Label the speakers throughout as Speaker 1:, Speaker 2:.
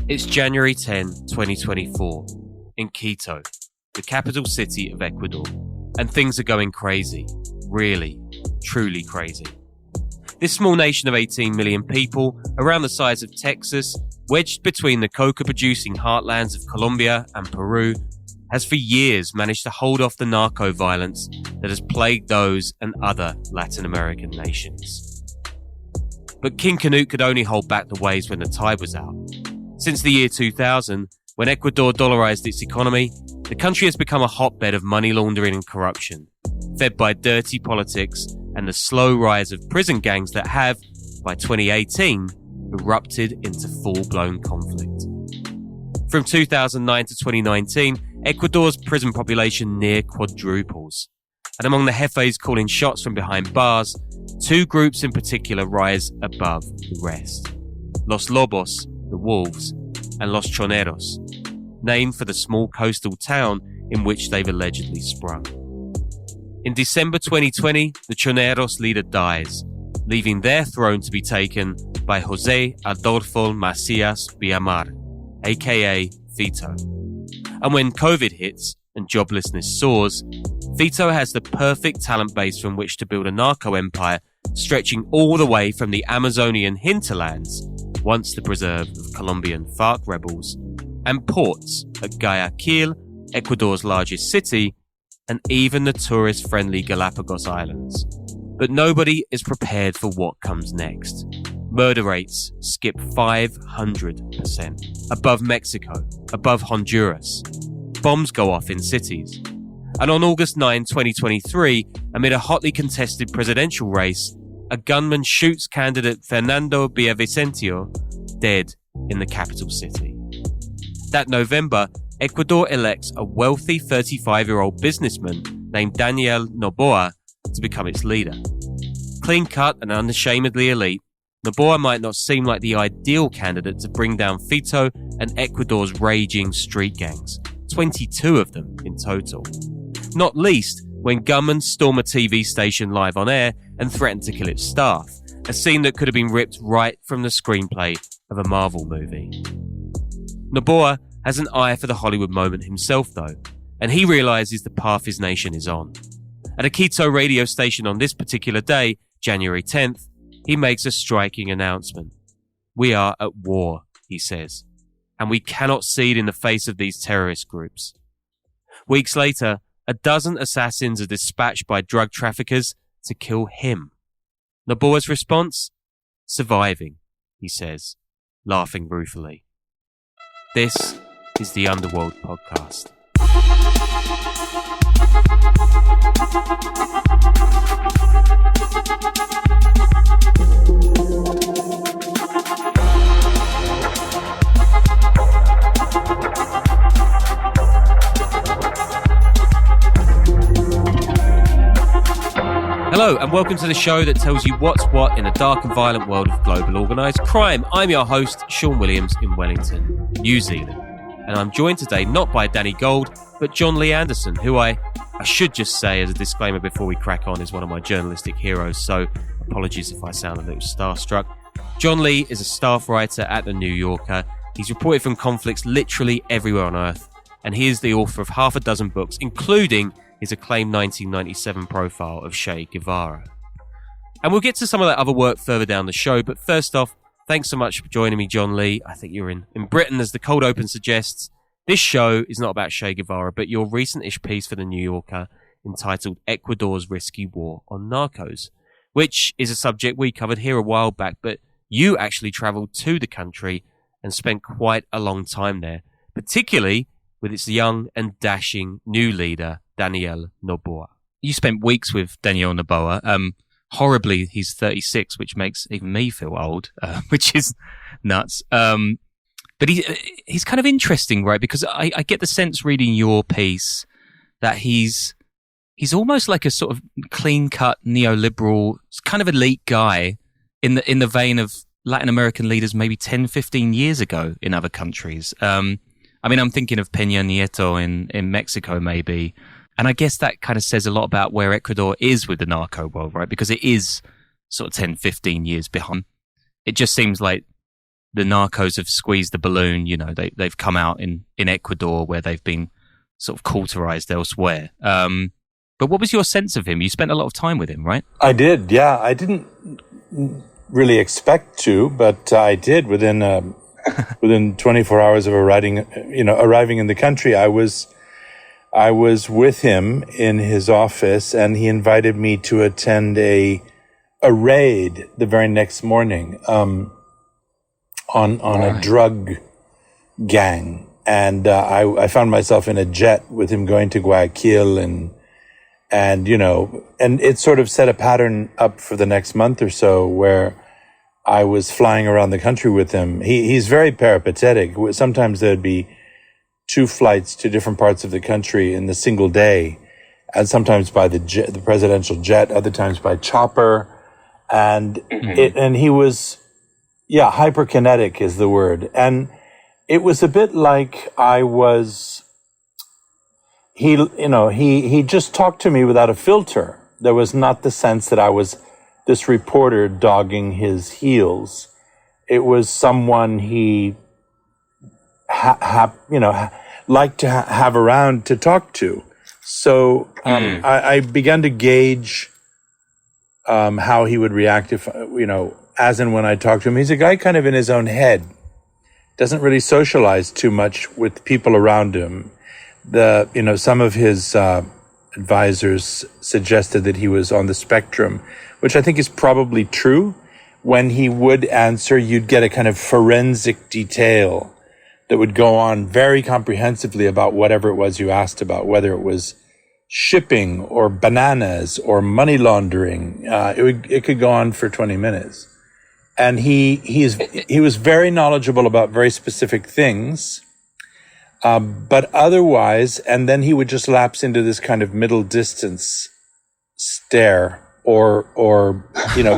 Speaker 1: It's January 10, 2024, in Quito, the capital city of Ecuador, and things are going crazy. Really, truly crazy. This small nation of 18 million people, around the size of Texas, wedged between the coca-producing heartlands of Colombia and Peru, has for years managed to hold off the narco violence that has plagued those and other Latin American nations. But King Canute could only hold back the waves when the tide was out. Since the year 2000, when Ecuador dollarized its economy, the country has become a hotbed of money laundering and corruption, fed by dirty politics and the slow rise of prison gangs that have, by 2018, erupted into full-blown conflict. From 2009 to 2019, Ecuador's prison population near quadruples. And among the jefes calling shots from behind bars, two groups in particular rise above the rest. Los Lobos, the wolves, and Los Choneros, named for the small coastal town in which they've allegedly sprung. In December 2020, the Choneros leader dies, leaving their throne to be taken by José Adolfo Macias Villamar, aka Fito. And when COVID hits and joblessness soars, Fito has the perfect talent base from which to build a narco empire stretching all the way from the Amazonian hinterlands, once the preserve of Colombian FARC rebels, and ports at Guayaquil, Ecuador's largest city, and even the tourist-friendly Galapagos Islands. But nobody is prepared for what comes next. Murder rates skip 500%. Above Mexico, above Honduras. Bombs go off in cities. And on August 9, 2023, amid a hotly contested presidential race, a gunman shoots candidate Fernando Villavicencio dead in the capital city. That November, Ecuador elects a wealthy 35-year-old businessman named Daniel Noboa to become its leader. Clean-cut and unashamedly elite, Noboa might not seem like the ideal candidate to bring down Fito and Ecuador's raging street gangs, 22 of them in total. Not least when gunmen storm a TV station live on air and threaten to kill its staff, a scene that could have been ripped right from the screenplay of a Marvel movie. Noboa has an eye for the Hollywood moment himself though, and he realises the path his nation is on. At a Quito radio station on this particular day, January 10th, he makes a striking announcement. We are at war, he says, and we cannot cede in the face of these terrorist groups. Weeks later, a dozen assassins are dispatched by drug traffickers to kill him. Noboa's response? Surviving, he says, laughing ruefully. This is the Underworld podcast. Hello and welcome to the show that tells you what's what in a dark and violent world of global organised crime. I'm your host, Sean Williams in Wellington, New Zealand. And I'm joined today not by Danny Gold, but Jon Lee Anderson, who I should just say as a disclaimer before we crack on is one of my journalistic heroes, so apologies if I sound a little starstruck. Jon Lee is a staff writer at The New Yorker. He's reported from conflicts literally everywhere on Earth, and he is the author of half a dozen books, including his acclaimed 1997 profile of Che Guevara. And we'll get to some of that other work further down the show, but first off, thanks so much for joining me, Jon Lee. I think you're in Britain, as the cold open suggests. This show is not about Che Guevara, but your recent-ish piece for The New Yorker entitled Ecuador's Risky War on Narcos, which is a subject we covered here a while back, but you actually travelled to the country and spent quite a long time there, particularly with its young and dashing new leader, Daniel Noboa. You spent weeks with Daniel Noboa. Horribly, he's 36, which makes even me feel old, which is nuts. But he's kind of interesting, right? Because I get the sense reading your piece that he's almost like a sort of clean-cut neoliberal kind of elite guy in the vein of Latin American leaders maybe 10, 15 years ago in other countries. I mean, I'm thinking of Peña Nieto in Mexico maybe. And I guess that kind of says a lot about where Ecuador is with the narco world, right? Because it is sort of 10, 15 years behind. It just seems like the narcos have squeezed the balloon. You know, they've come out in Ecuador where they've been sort of cauterized elsewhere. But what was your sense of him? You spent a lot of time with him, right?
Speaker 2: I did, yeah. I didn't really expect to, but I did. Within 24 hours of arriving in the country, I was with him in his office, and he invited me to attend a raid the very next morning on a drug gang. And I found myself in a jet with him going to Guayaquil, and it sort of set a pattern up for the next month or so where I was flying around the country with him. He's very peripatetic. Sometimes there'd be 2 flights to different parts of the country in a single day, and sometimes by the presidential jet, other times by chopper. And he was, hyperkinetic is the word. And it was a bit like he just talked to me without a filter. There was not the sense that I was this reporter dogging his heels. It was someone he liked to have around to talk to. So I began to gauge how he would react if, as and when I talked to him. He's a guy kind of in his own head, doesn't really socialize too much with people around him. Some of his advisors suggested that he was on the spectrum, which I think is probably true. When he would answer, you'd get a kind of forensic detail that would go on very comprehensively about whatever it was you asked about, whether it was shipping or bananas or money laundering. It could go on for 20 minutes. And he was very knowledgeable about very specific things. But otherwise, and then he would just lapse into this kind of middle distance stare or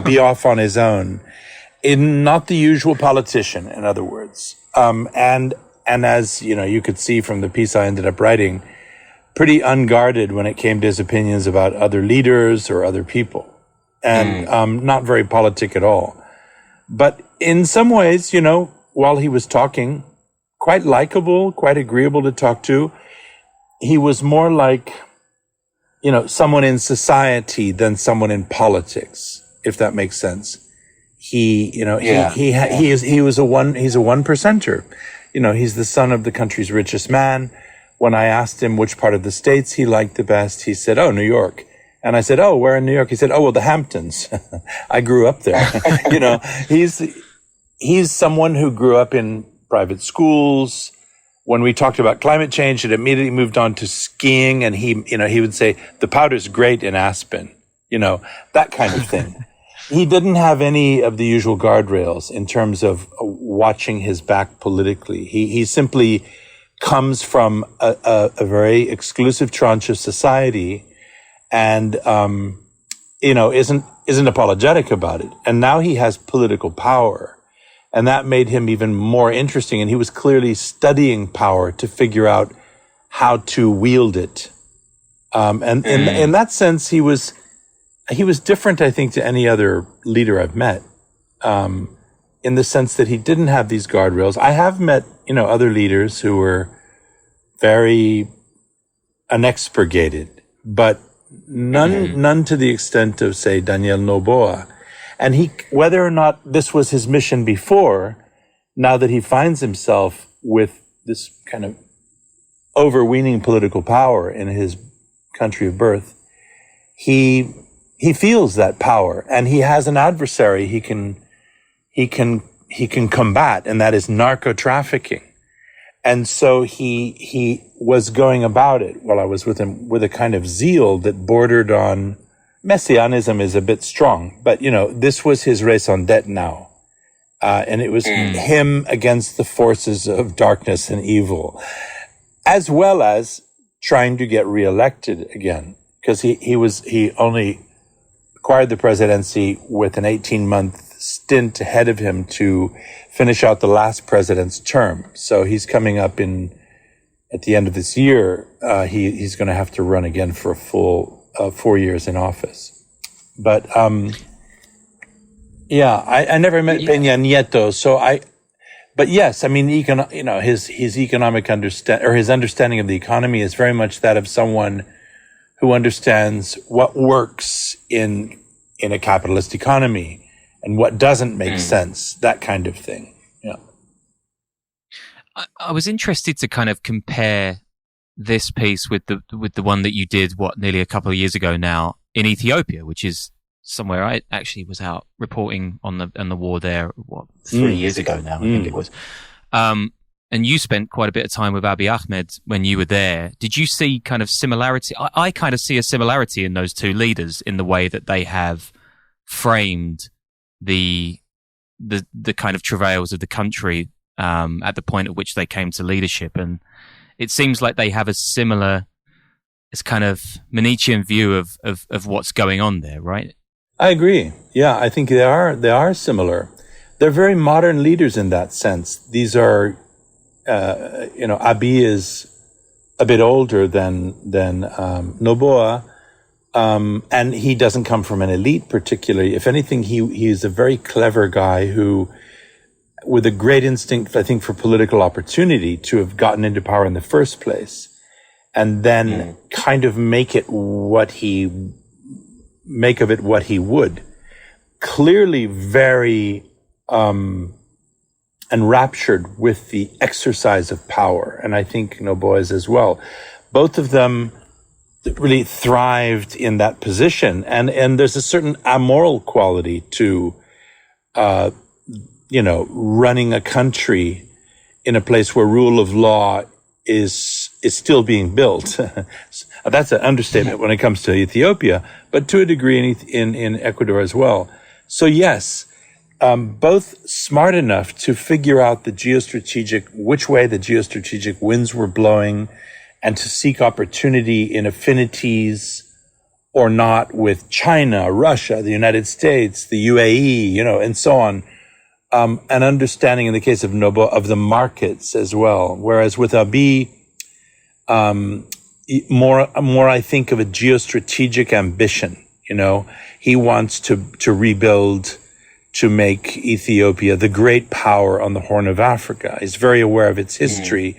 Speaker 2: be off on his own. Not the usual politician, in other words. And as, you could see from the piece I ended up writing, pretty unguarded when it came to his opinions about other leaders or other people. And, not very politic at all. But in some ways, while he was talking, quite likable, quite agreeable to talk to. He was more like, someone in society than someone in politics, if that makes sense. He's a one percenter. He's the son of the country's richest man. When I asked him which part of the States he liked the best, he said, New York. And I said, where in New York? He said, well, the Hamptons. I grew up there. He's someone who grew up in private schools. When we talked about climate change, it immediately moved on to skiing. And he would say, the powder's great in Aspen, that kind of thing. He didn't have any of the usual guardrails in terms of watching his back politically. He simply comes from a very exclusive tranche of society and, isn't apologetic about it. And now he has political power. And that made him even more interesting. And he was clearly studying power to figure out how to wield it. And in that sense, he was different, I think, to any other leader I've met. In the sense that he didn't have these guardrails. I have met, other leaders who were very unexpurgated, but none to the extent of, say, Daniel Noboa. And whether or not this was his mission before, now that he finds himself with this kind of overweening political power in his country of birth, he feels that power, and he has an adversary he can combat, and that is narco trafficking. And so he was going about it while I was with him with a kind of zeal that bordered on messianism is a bit strong, but this was his raison d'etre now. And it was him against the forces of darkness and evil, as well as trying to get reelected again, because he only acquired the presidency with an 18-month stint ahead of him to finish out the last president's term. So he's coming up at the end of this year, he's going to have to run again for a full 4 years in office. But, I never met Peña Nieto. So But yes, I mean, his economic his understanding of the economy is very much that of someone who understands what works in a capitalist economy and what doesn't make sense, that kind of thing. Yeah.
Speaker 1: I was interested to kind of compare this piece with the one that you did nearly a couple of years ago now in Ethiopia, which is somewhere I actually was out reporting on the war there 3 years ago now, I think it was. And you spent quite a bit of time with Abiy Ahmed when you were there. Did you see kind of similarity? I kind of see a similarity in those two leaders in the way that they have framed the kind of travails of the country at the point at which they came to leadership. And it seems like they have a similar, it's kind of Manichean view of what's going on there, right?
Speaker 2: I agree. Yeah, I think they are similar. They're very modern leaders in that sense. These are, Abiy is a bit older than Noboa, and he doesn't come from an elite particularly. If anything, he is a very clever guy who, with a great instinct, I think, for political opportunity to have gotten into power in the first place, and then kind of make of it what he would. Clearly very enraptured with the exercise of power. And I think Noboa is as well. Both of them really thrived in that position. And there's a certain amoral quality to, running a country in a place where rule of law is still being built. That's an understatement when it comes to Ethiopia, but to a degree in Ecuador as well. So yes, both smart enough to figure out which way the geostrategic winds were blowing, and to seek opportunity in affinities or not with China, Russia, the United States, the UAE, and so on. An understanding in the case of Noboa of the markets as well. Whereas with Abiy, more I think of a geostrategic ambition. He wants to rebuild, to make Ethiopia the great power on the Horn of Africa. He's very aware of its history.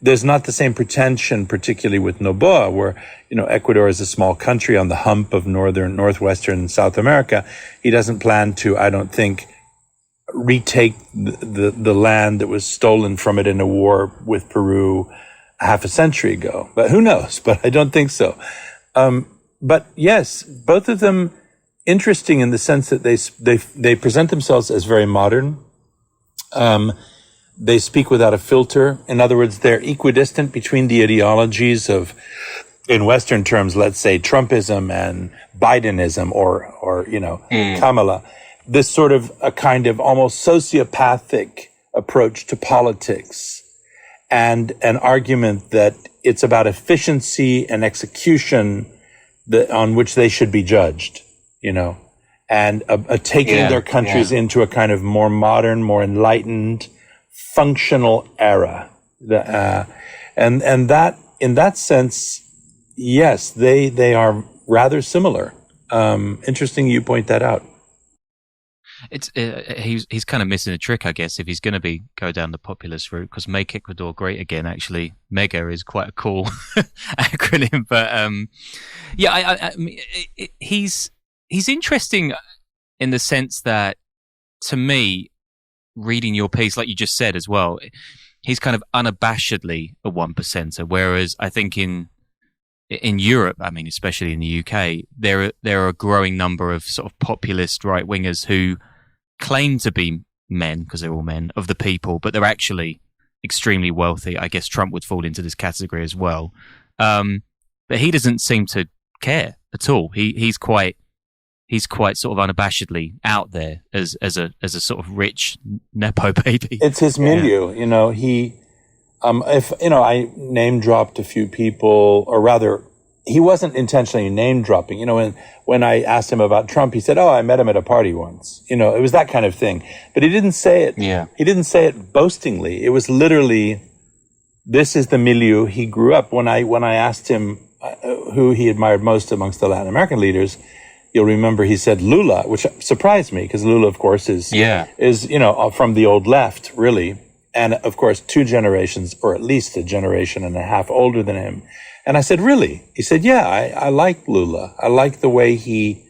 Speaker 2: There's not the same pretension, particularly with Noboa, where, Ecuador is a small country on the hump of northwestern South America. He doesn't plan to, I don't think, retake the land that was stolen from it in a war with Peru half a century ago. But who knows? But I don't think so. But yes, both of them interesting in the sense that they present themselves as very modern. They speak without a filter. In other words, they're equidistant between the ideologies of, in Western terms, let's say Trumpism and Bidenism or Kamala. This sort of a kind of almost sociopathic approach to politics, and an argument that it's about efficiency and execution on which they should be judged, and taking their countries into a kind of more modern, more enlightened, functional era. And that, in that sense, yes, they are rather similar. Interesting you point that out.
Speaker 1: It's he's kind of missing a trick, I guess, if he's going to go down the populist route, because Make Ecuador Great Again, actually, MEGA is quite a cool acronym. But I mean, he's interesting in the sense that, to me, reading your piece, like you just said as well, he's kind of unabashedly a one percenter, whereas I think in Europe, I mean, especially in the UK, there are a growing number of sort of populist right wingers who claim to be men, because they're all men, of the people, but they're actually extremely wealthy. I guess Trump would fall into this category as well. But he doesn't seem to care at all. He's quite sort of unabashedly out there as a sort of rich nepo baby.
Speaker 2: It's his milieu, I name dropped a few people, or rather, he wasn't intentionally name dropping. When I asked him about Trump, he said, "Oh, I met him at a party once." It was that kind of thing. But he didn't say it. Yeah. He didn't say it boastingly. It was literally, this is the milieu he grew up. When I asked him who he admired most amongst the Latin American leaders, you'll remember he said Lula, which surprised me, because Lula, of course, is from the old left, really. and of course 2 generations, or at least a generation and a half older than him. And I said, really? He said, yeah, I like Lula. I like the way he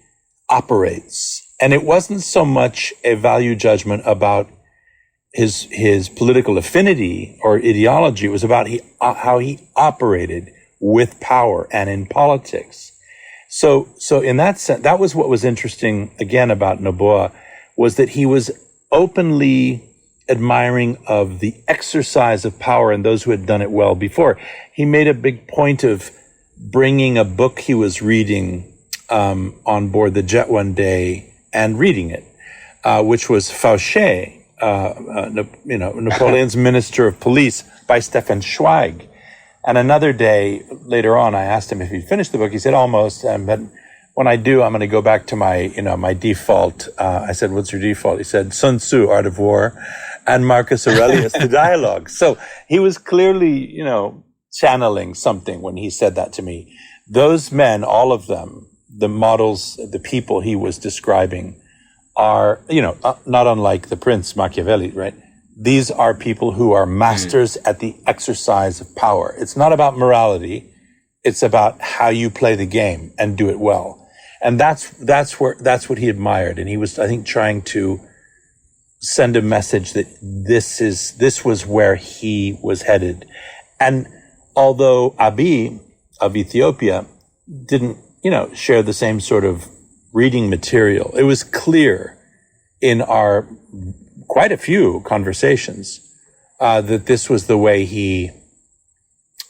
Speaker 2: operates. And it wasn't so much a value judgment about his political affinity or ideology. It was about how he operated with power and in politics. So in that sense, that was what was interesting again about Noboa, was that he was openly admiring of the exercise of power and those who had done it well before. He made a big point of bringing a book he was reading on board the jet one day and reading it, which was Fauché, Napoleon's Minister of Police, by Stefan Zweig. And another day later on, I asked him if he'd finished the book. He said, almost. But when I do, I'm going to go back to my default. I said, what's your default? He said, Sun Tzu, Art of War, and Marcus Aurelius, The Dialogue. So he was clearly, channeling something when he said that to me. Those men, all of them, the models, the people he was describing are, not unlike the Prince Machiavelli, right? These are people who are masters at the exercise of power. It's not about morality. It's about how you play the game and do it well. And that's what he admired. And he was, I think, trying to send a message that this was where he was headed. And although Abiy of Ethiopia didn't, share the same sort of reading material, it was clear in our quite a few conversations that this was the way he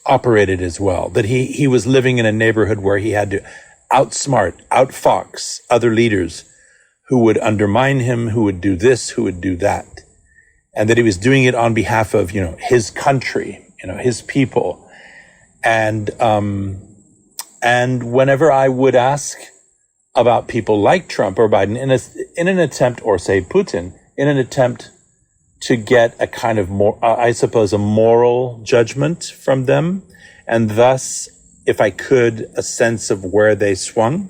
Speaker 2: operated as well, that he was living in a neighborhood where he had to outfox other leaders who would undermine him, who would do this, who would do that. And that he was doing it on behalf of, his country, his people. And whenever I would ask about people like Trump or Biden in an attempt, or say Putin, in an attempt to get a kind of more, I suppose, a moral judgment from them, and thus, if I could, a sense of where they swung,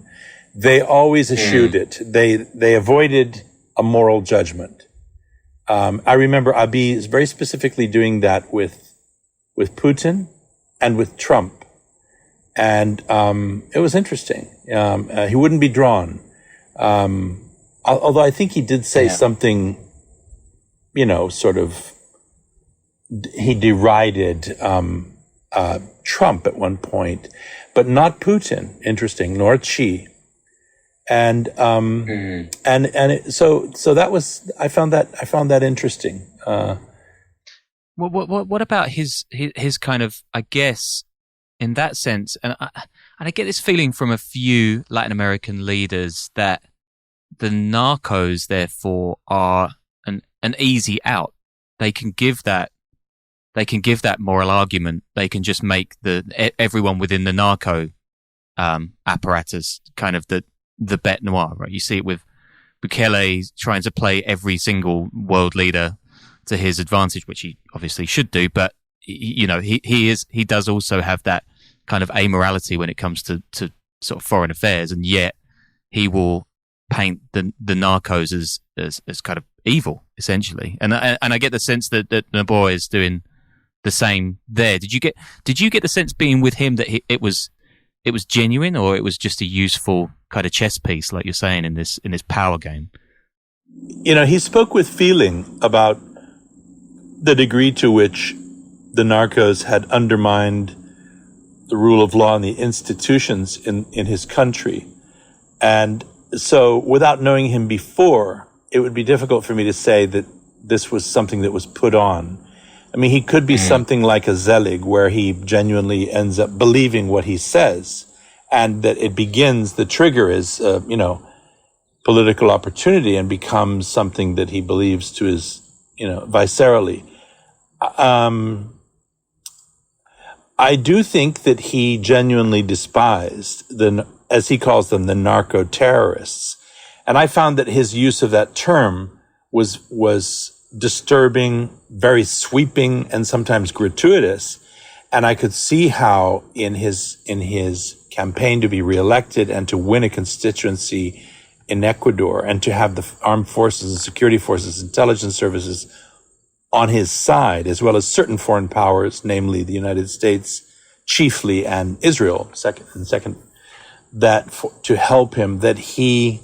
Speaker 2: they always eschewed it. They avoided a moral judgment. I remember Abiy is very specifically doing that with Putin and with Trump. And it was interesting. He wouldn't be drawn. Although I think he did say something, sort of, he derided Trump at one point, but not Putin, interesting, nor Xi. And so that was, I found that interesting.
Speaker 1: What about his kind of, I guess, in that sense, and I get this feeling from a few Latin American leaders that the narcos, therefore, are an easy out. They can give that moral argument. They can just make everyone within the narco apparatus kind of the bête noire, right? You see it with Bukele trying to play every single world leader to his advantage, which he obviously should do, but he does also have that kind of amorality when it comes to sort of foreign affairs, and yet he will paint the narcos as kind of evil, essentially. And I get the sense that Noboa is doing the same there. Did you get the sense being with him that it was genuine, or it was just a useful kind of chess piece, like you're saying, in this power game?
Speaker 2: He spoke with feeling about the degree to which the narcos had undermined the rule of law and the institutions in his country. And so without knowing him before, it would be difficult for me to say that this was something that was put on. I mean, he could be something like a Zelig, where he genuinely ends up believing what he says, and that it begins, the trigger is, political opportunity, and becomes something that he believes to his, viscerally. I do think that he genuinely despised as he calls them, the narco terrorists. And I found that his use of that term was disturbing, very sweeping, and sometimes gratuitous. And I could see how in his campaign to be reelected and to win a constituency in Ecuador, and to have the armed forces and security forces, intelligence services, on his side, as well as certain foreign powers, namely the United States, chiefly, and Israel, second, to help him, that he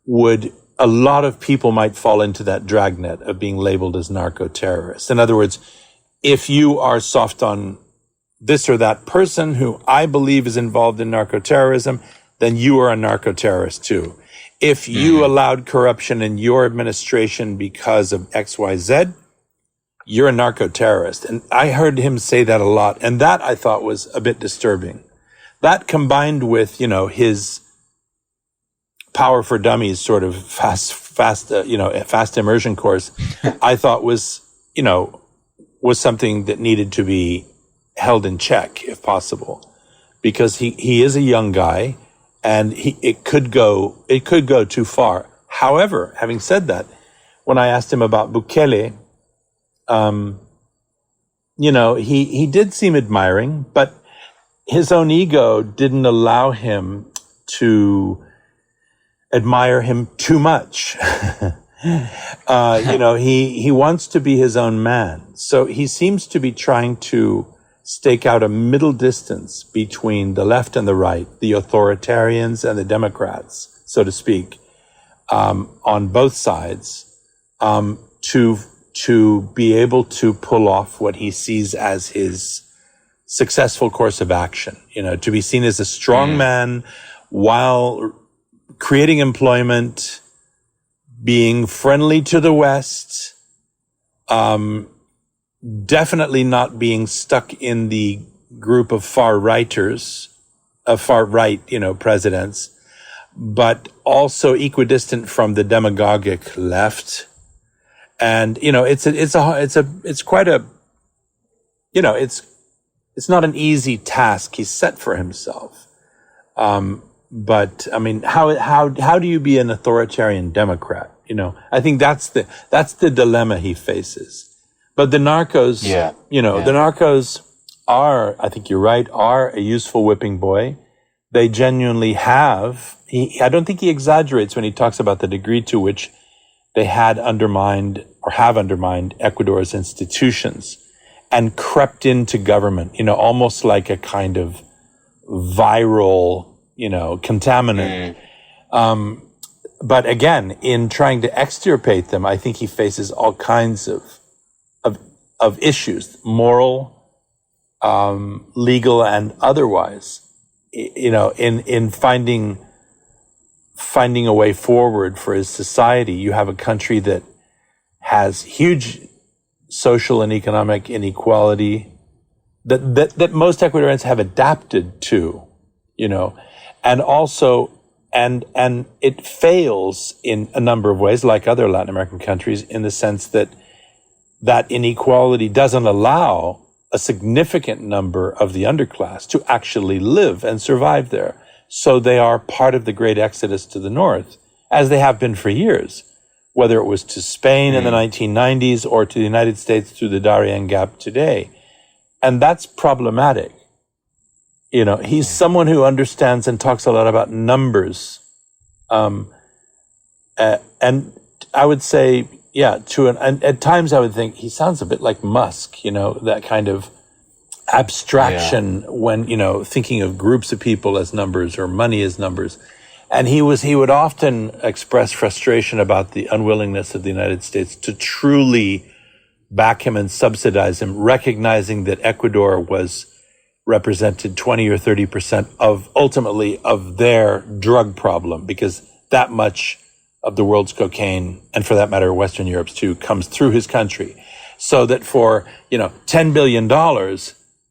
Speaker 2: would, a lot of people might fall into that dragnet of being labeled as narco-terrorists. In other words, if you are soft on this or that person who I believe is involved in narco-terrorism, then you are a narco-terrorist too. If you allowed corruption in your administration because of XYZ, you're a narco-terrorist. And I heard him say that a lot. And that I thought was a bit disturbing. That combined with, his Power for Dummies sort of fast immersion course, I thought was something that needed to be held in check if possible, because he is a young guy and it could go too far. However, having said that, when I asked him about Bukele, he did seem admiring, but his own ego didn't allow him to admire him too much. He wants to be his own man. So he seems to be trying to stake out a middle distance between the left and the right, the authoritarians and the Democrats, so to speak, on both sides, to be able to pull off what he sees as his successful course of action, to be seen as a strong man while creating employment, being friendly to the West, definitely not being stuck in the group of far-right, presidents, but also equidistant from the demagogic left. And, it's not an easy task he's set for himself. But I mean, how do you be an authoritarian Democrat? I think that's the dilemma he faces. But the narcos, the narcos are, I think you're right, are a useful whipping boy. They genuinely have. I don't think he exaggerates when he talks about the degree to which they have undermined Ecuador's institutions and crept into government, almost like a kind of viral, contaminant. But again, in trying to extirpate them, I think he faces all kinds of issues, moral, legal, and otherwise, in finding a way forward for his society. You have a country that has huge social and economic inequality that most Ecuadorians have adapted to, and also, and it fails in a number of ways, like other Latin American countries, in the sense that inequality doesn't allow a significant number of the underclass to actually live and survive there. So they are part of the great exodus to the north, as they have been for years, whether it was to Spain in the 1990s or to the United States through the Darien Gap today. And that's problematic. He's someone who understands and talks a lot about numbers. And I would say, and at times I would think he sounds a bit like Musk, that kind of abstraction when, thinking of groups of people as numbers or money as numbers. And he would often express frustration about the unwillingness of the United States to truly back him and subsidize him, recognizing that Ecuador represented 20 or 30% ultimately of their drug problem, because that much of the world's cocaine, and for that matter, Western Europe's too, comes through his country. So that for, $10 billion,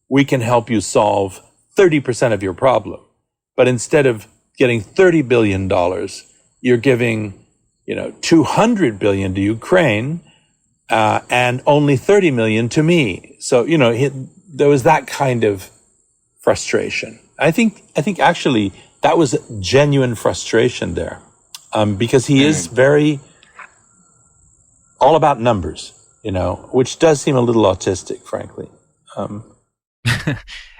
Speaker 2: we can help you solve 30% of your problem. But instead of getting $30 billion, you're giving, $200 billion to Ukraine, and only $30 million to me. So, there was that kind of frustration. I think actually that was genuine frustration there. Because he is very all about numbers, which does seem a little autistic, frankly.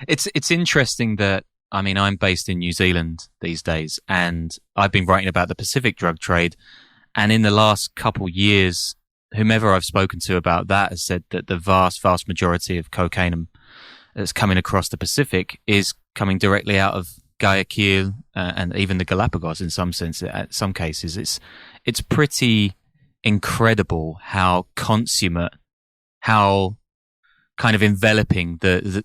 Speaker 1: It's interesting that, I'm based in New Zealand these days, and I've been writing about the Pacific drug trade. And in the last couple years, whomever I've spoken to about that has said that the vast majority of cocaine that's coming across the Pacific is coming directly out of Guayaquil and even the Galapagos in some sense. At some cases, it's pretty incredible how consummate, how kind of enveloping the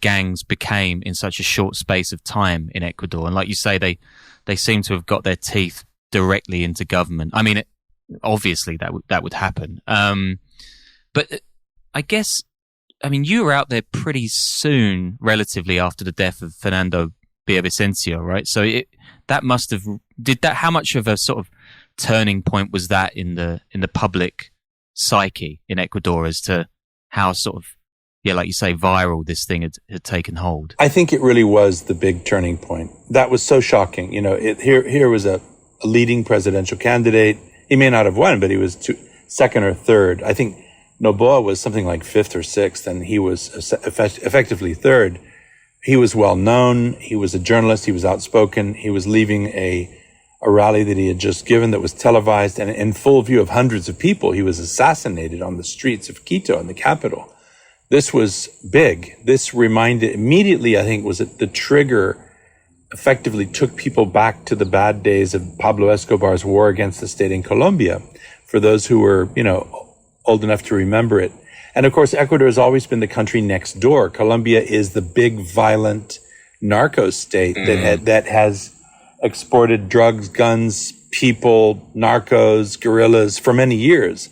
Speaker 1: gangs became in such a short space of time in Ecuador. And like you say, they seem to have got their teeth directly into government. I mean, obviously that would happen. But I guess, I mean, you were out there pretty soon, relatively after the death of Fernando Villavicencio, right? So that must have, how much of a sort of turning point was that in the public psyche in Ecuador as to how sort of, yeah, like you say, viral this thing had taken hold?
Speaker 2: I think it really was the big turning point. That was so shocking. You know, here was a leading presidential candidate. He may not have won, but he was second or third. I think Noboa was something like fifth or sixth, and he was effectively third. He was well known. He was a journalist. He was outspoken. He was leaving a rally that he had just given that was televised, and in full view of hundreds of people, he was assassinated on the streets of Quito, in the capital. This was big. This reminded immediately, I think, was the trigger effectively took people back to the bad days of Pablo Escobar's war against the state in Colombia, for those who were, old enough to remember it. And of course, Ecuador has always been the country next door. Colombia is the big, violent narco state that has exported drugs, guns, people, narcos, guerrillas for many years.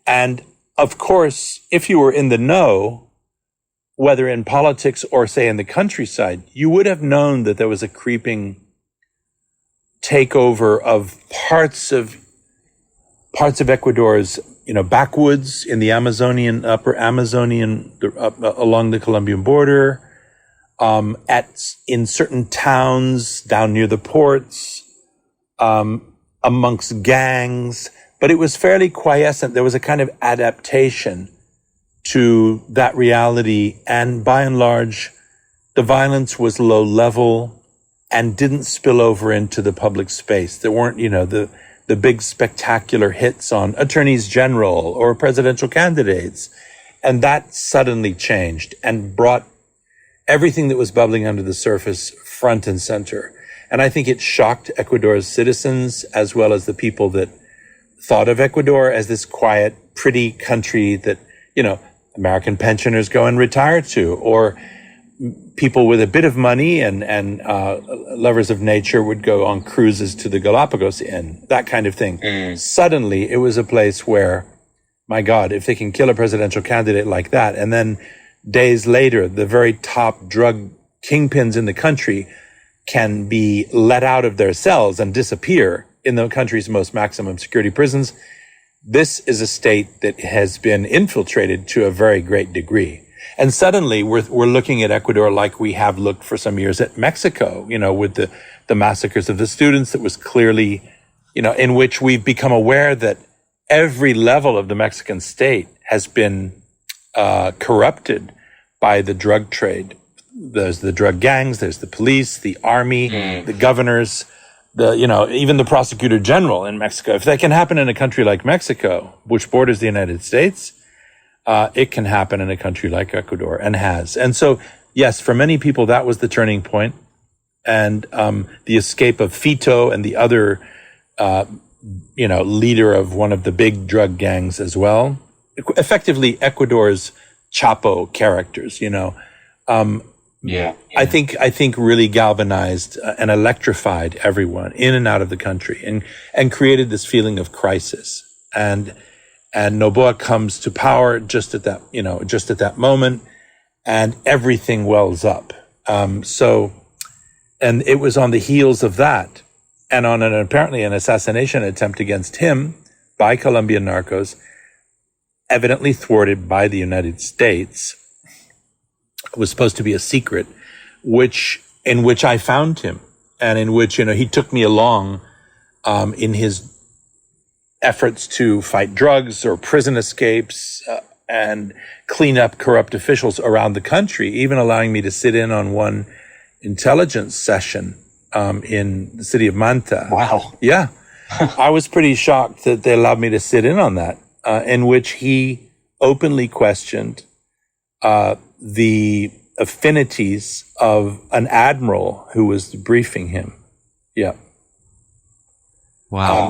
Speaker 2: And of course, if you were in the know, whether in politics or, say, in the countryside, you would have known that there was a creeping takeover of parts of Ecuador's, backwoods in the upper Amazonian, along the Colombian border, in certain towns down near the ports, amongst gangs. But it was fairly quiescent. There was a kind of adaptation to that reality. And by and large, the violence was low level and didn't spill over into the public space. There weren't, the big spectacular hits on attorneys general or presidential candidates. And that suddenly changed and brought everything that was bubbling under the surface front and center. And I think it shocked Ecuador's citizens, as well as the people that thought of Ecuador as this quiet, pretty country that, American pensioners go and retire to, or people with a bit of money and lovers of nature would go on cruises to the Galapagos in, that kind of thing. Suddenly, it was a place where, my God, if they can kill a presidential candidate like that, and then days later, the very top drug kingpins in the country can be let out of their cells and disappear in the country's most maximum security prisons. This is a state that has been infiltrated to a very great degree. And suddenly we're looking at Ecuador like we have looked for some years at Mexico, with the massacres of the students that was clearly, in which we've become aware that every level of the Mexican state has been corrupted by the drug trade. There's the drug gangs, there's the police, the army, the governors, even the prosecutor general in Mexico. If that can happen in a country like Mexico, which borders the United States, it can happen in a country like Ecuador, and has. And so, yes, for many people, that was the turning point. And the escape of Fito and the other, leader of one of the big drug gangs as well. Effectively, Ecuador's Chapo characters, I think really galvanized and electrified everyone in and out of the country, and created this feeling of crisis. And Noboa comes to power just at that moment, and everything wells up. And it was on the heels of that, and on apparently an assassination attempt against him by Colombian narcos, evidently thwarted by the United States. It was supposed to be a secret, in which I found him, and in which, he took me along, in his efforts to fight drugs or prison escapes, and clean up corrupt officials around the country, even allowing me to sit in on one intelligence session, in the city of Manta.
Speaker 3: Wow.
Speaker 2: Yeah. I was pretty shocked that they allowed me to sit in on that. in which he openly questioned the affinities of an admiral who was briefing him. Yeah.
Speaker 1: Wow.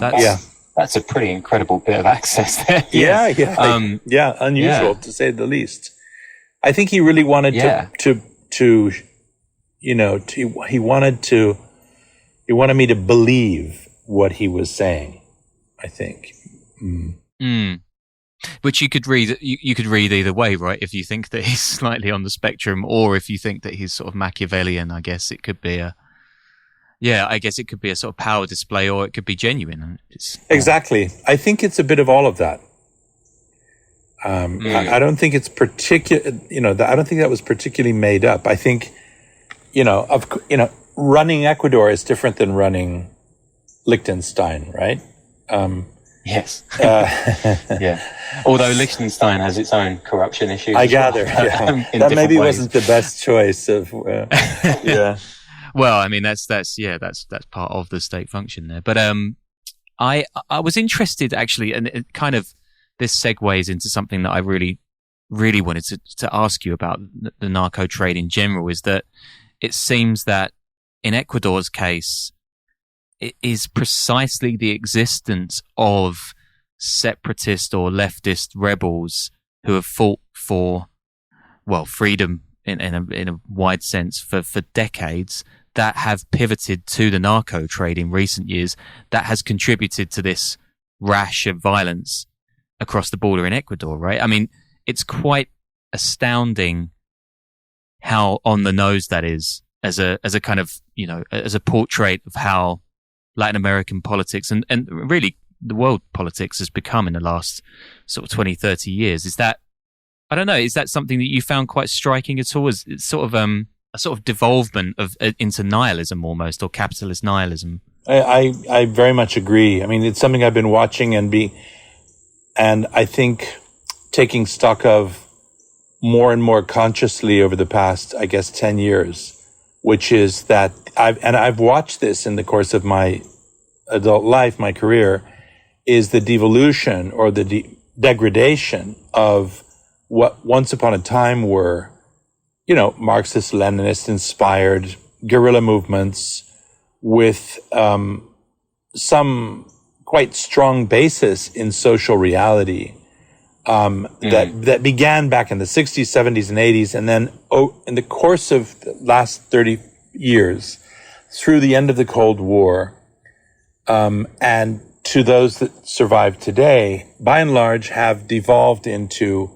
Speaker 3: That's a pretty incredible bit of access there.
Speaker 2: Yeah. Unusual to say the least. I think he really wanted he wanted me to believe what he was saying, I think.
Speaker 1: Which you could read either way, right? If you think that he's slightly on the spectrum, or if you think that he's sort of Machiavellian, I guess it could be a sort of power display, or it could be genuine.
Speaker 2: Exactly. I think it's a bit of all of that. I don't think it's I don't think that was particularly made up. I think, running Ecuador is different than running Liechtenstein, right?
Speaker 3: Yes. Yeah. Although Liechtenstein has its own corruption issues.
Speaker 2: I gather. Yeah. That maybe wasn't the best choice of. Yeah.
Speaker 1: Well, I mean that's part of the state function there. But I was interested actually, and it kind of this segues into something that I really, really wanted to ask you about the narco trade in general. Is that it seems that in Ecuador's case, it is precisely the existence of separatist or leftist rebels who have fought for, freedom in a wide sense for decades, that have pivoted to the narco trade in recent years, that has contributed to this rash of violence across the border in Ecuador, right? I mean, it's quite astounding how on the nose that is as a kind of, as a portrait of how Latin American politics and really the world politics has become in the last sort of 20, 30 years. Is that, I don't know, is that something that you found quite striking at all? Is it sort of a sort of devolvement into nihilism almost, or capitalist nihilism?
Speaker 2: I very much agree. I mean, it's something I've been watching and I think taking stock of more and more consciously over the past, I guess, 10 years, which is that I've watched this in the course of my adult life, my career, is the devolution or the degradation of what once upon a time were, Marxist, Leninist inspired guerrilla movements with some quite strong basis in social reality that began back in the 60s, 70s, and 80s, and then in the course of the last 30 years, through the end of the Cold War, and to those that survive today, by and large, have devolved into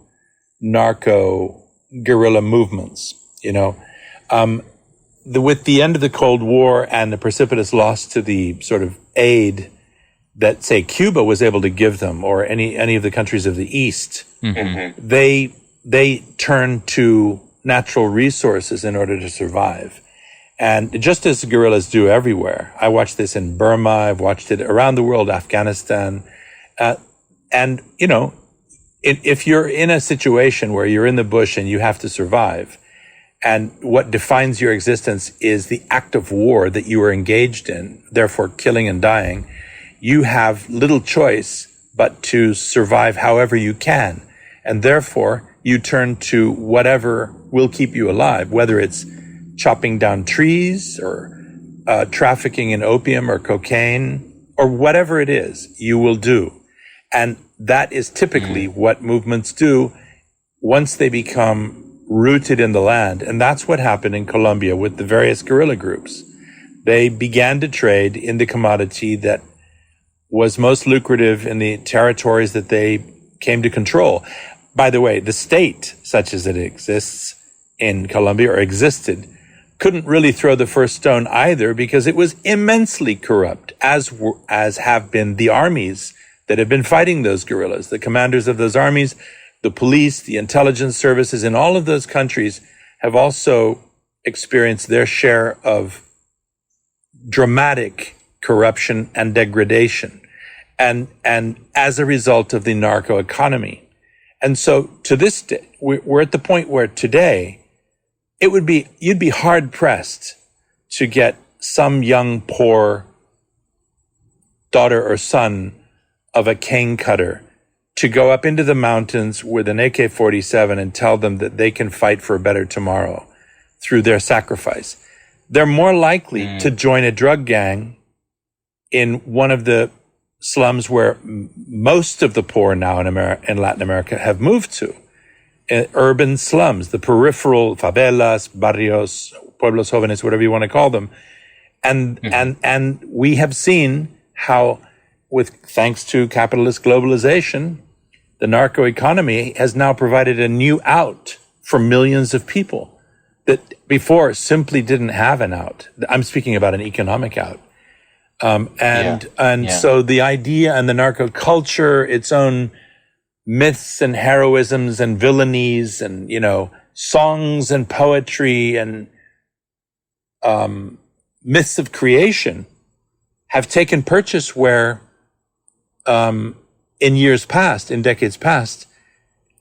Speaker 2: narco guerrilla movements. With the end of the Cold War and the precipitous loss to the sort of aid that, say, Cuba was able to give them, or any of the countries of the East, they turned to natural resources in order to survive. And just as guerrillas do everywhere, I watched this in Burma, I've watched it around the world, Afghanistan. And, if you're in a situation where you're in the bush and you have to survive, and what defines your existence is the act of war that you are engaged in, therefore killing and dying, you have little choice but to survive however you can. And therefore, you turn to whatever will keep you alive, whether it's chopping down trees or trafficking in opium or cocaine or whatever it is, you will do. And that is typically what movements do once they become rooted in the land. And that's what happened in Colombia with the various guerrilla groups. They began to trade in the commodity that was most lucrative in the territories that they came to control. By the way, the state, such as it exists in Colombia, or existed, couldn't really throw the first stone either, because it was immensely corrupt, as have been the armies that have been fighting those guerrillas. The commanders of those armies, the police, the intelligence services in all of those countries have also experienced their share of dramatic corruption and degradation, and as a result of the narco economy. And so to this day, we're at the point where today you'd be hard pressed to get some young, poor daughter or son of a cane cutter to go up into the mountains with an AK-47 and tell them that they can fight for a better tomorrow through their sacrifice. They're more likely to join a drug gang in one of the slums where most of the poor now in Latin America have moved to. Urban slums, the peripheral favelas, barrios, pueblos jóvenes, whatever you want to call them. And we have seen how, thanks to capitalist globalization, the narco economy has now provided a new out for millions of people that before simply didn't have an out. I'm speaking about an economic out. So the idea and the narco culture, its own myths and heroisms and villainies and, songs and poetry and myths of creation have taken purchase where in decades past,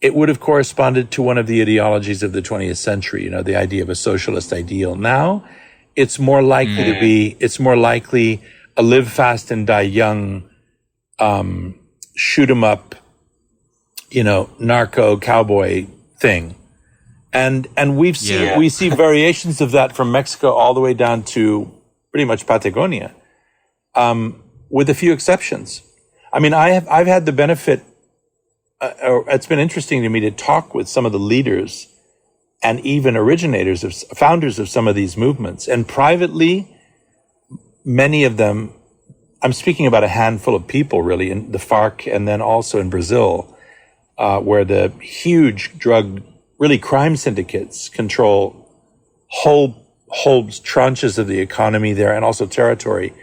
Speaker 2: it would have corresponded to one of the ideologies of the 20th century, the idea of a socialist ideal. Now, it's more likely a live fast and die young, shoot 'em up, narco cowboy thing. And we see variations of that from Mexico all the way down to pretty much Patagonia, with a few exceptions. I mean, I've had the benefit, it's been interesting to me to talk with some of the leaders and even founders of some of these movements. And privately, many of them, I'm speaking about a handful of people really in the FARC and then also in Brazil, where the huge really crime syndicates control whole tranches of the economy there and also territory.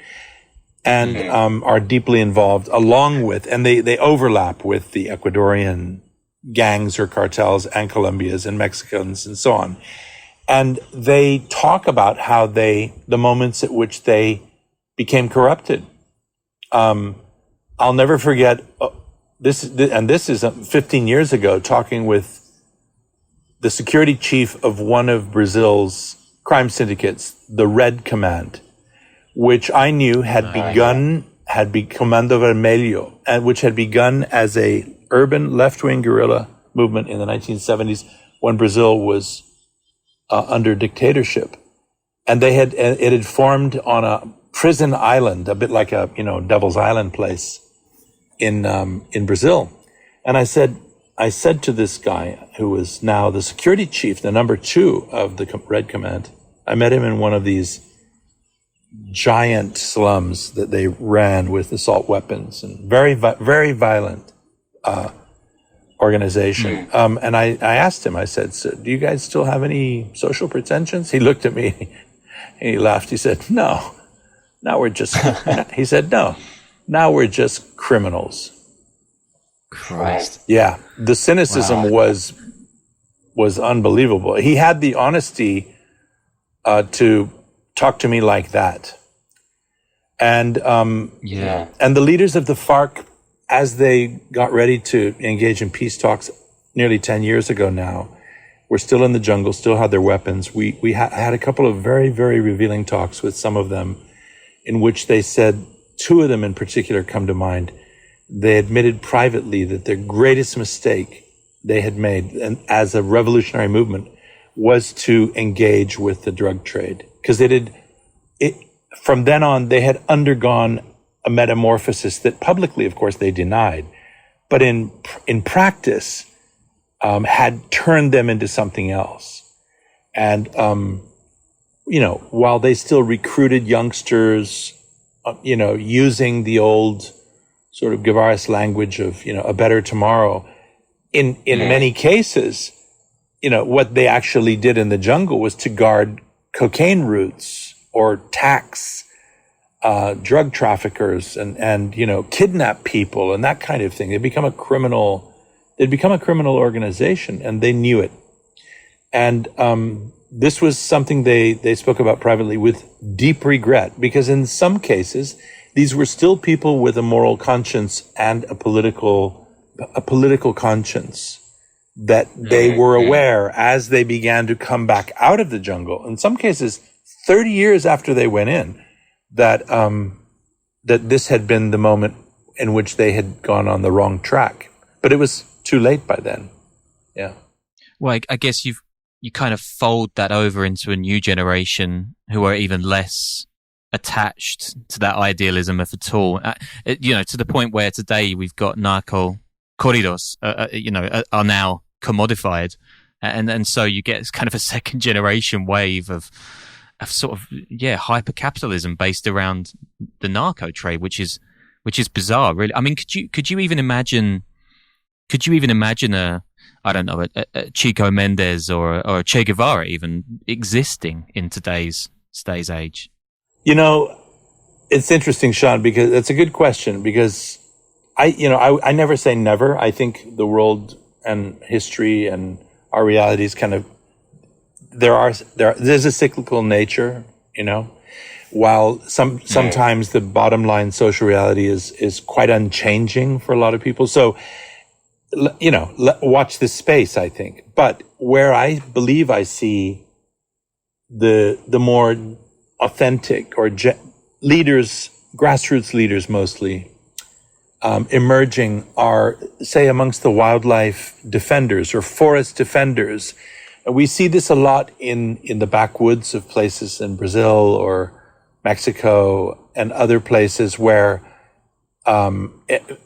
Speaker 2: And are deeply involved and they overlap with the Ecuadorian gangs or cartels and Colombia's and Mexicans and so on. And they talk about how the moments at which they became corrupted. I'll never forget this is 15 years ago, talking with the security chief of one of Brazil's crime syndicates, the Red Command, which I knew had begun Comando Vermelho, and which had begun as a urban left-wing guerrilla movement in the 1970s when Brazil was under dictatorship. And it had formed on a prison island, a bit like a, Devil's Island place in Brazil. And I said to this guy who was now the security chief, the number 2 of the Red Command, I met him in one of these giant slums that they ran with assault weapons and very, very violent organization. And I asked him, I said, so do you guys still have any social pretensions? He looked at me and he laughed. He said, no, now we're just, he said, no, now we're just criminals.
Speaker 3: Christ.
Speaker 2: Yeah. The cynicism was unbelievable. He had the honesty to talk to me like that. And and the leaders of the FARC, as they got ready to engage in peace talks nearly 10 years ago now, were still in the jungle, still had their weapons. We had a couple of very, very revealing talks with some of them in which they said, 2 of them in particular come to mind. They admitted privately that their greatest mistake they had made, and as a revolutionary movement, was to engage with the drug trade. Because from then on, they had undergone a metamorphosis that publicly, of course, they denied, but in practice, had turned them into something else. And, while they still recruited youngsters, using the old sort of Guevara's language of, a better tomorrow, in many cases, what they actually did in the jungle was to guard cocaine routes or tax drug traffickers and kidnap people and that kind of thing. They'd become a criminal organization, and they knew it. And this was something they spoke about privately with deep regret, because in some cases, these were still people with a moral conscience and a political conscience that they were aware as they began to come back out of the jungle. In some cases, 30 years after they went in, that this had been the moment in which they had gone on the wrong track. But it was too late by then. Yeah.
Speaker 1: Well, I guess you kind of fold that over into a new generation who are even less attached to that idealism, if at all. To the point where today we've got narco corridos, are now commodified, and so you get kind of a second generation wave of sort of hyper capitalism based around the narco trade, which is bizarre, really. I mean, could you even imagine a Chico Mendes or a Che Guevara even existing in today's age?
Speaker 2: It's interesting, Sean, because that's a good question, because I never say never. I think the world and history and our realities kind of, there's a cyclical nature, while sometimes the bottom line social reality is quite unchanging for a lot of people. So, watch this space, I think. But where I believe I see the more authentic or leaders, grassroots leaders mostly, emerging are, say, amongst the wildlife defenders or forest defenders. And we see this a lot in the backwoods of places in Brazil or Mexico and other places where